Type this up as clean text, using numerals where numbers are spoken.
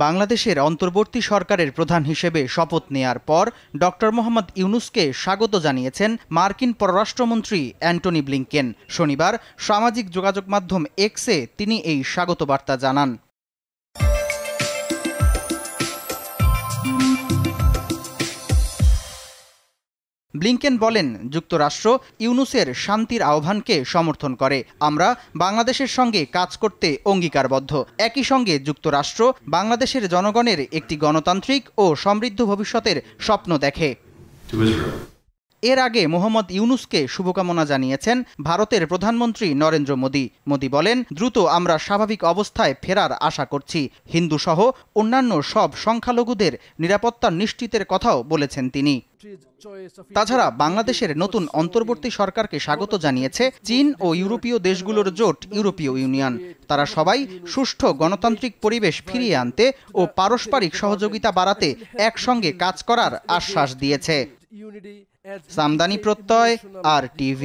বাংলাদেশের অন্তর্বর্তী সরকারের প্রধান হিসেবে শপথ নেয়ার পর ডক্টর মোহাম্মদ ইউনূসকে স্বাগত জানিয়েছেন মার্কিন পররাষ্ট্রমন্ত্রী অ্যান্টনি ব্লিংকেন। শনিবার সামাজিক যোগাযোগ মাধ্যম এক্সে তিনি এই স্বাগত বার্তা জানান। ব্লিংকেন বলেন, যুক্তরাষ্ট্র ইউনূসের শান্তির আহ্বানকে সমর্থন করে। আমরা বাংলাদেশের সঙ্গে কাজ করতে অঙ্গীকারবদ্ধ। একই সঙ্গে যুক্তরাষ্ট্র বাংলাদেশের জনগণের একটি গণতান্ত্রিক ও সমৃদ্ধ ভবিষ্যতের স্বপ্ন দেখে। এর আগে মোহাম্মদ ইউনূসকে শুভকামনা জানিয়েছেন ভারতের প্রধানমন্ত্রী নরেন্দ্র মোদি। মোদি বলেন, দ্রুত আমরা স্বাভাবিক অবস্থায় ফেরার আশা করছি। হিন্দু সহ অন্যান্য সব সংখ্যালঘুদের নিরাপত্তা নিশ্চিতের কথাও বলেছেন তিনি। তাছাড়া বাংলাদেশের নতুন অন্তর্বর্তী সরকারকে স্বাগত জানিয়েছে চীন ও ইউরোপীয় দেশগুলোর জোট ইউরোপীয় ইউনিয়ন। তারা সবাই সুষ্ঠু গণতান্ত্রিক পরিবেশ ফিরিয়ে আনতে ও পারস্পরিক সহযোগিতা বাড়াতে একসঙ্গে কাজ করার আশ্বাস দিয়েছে। সামদানি প্রত্যয়, RTV।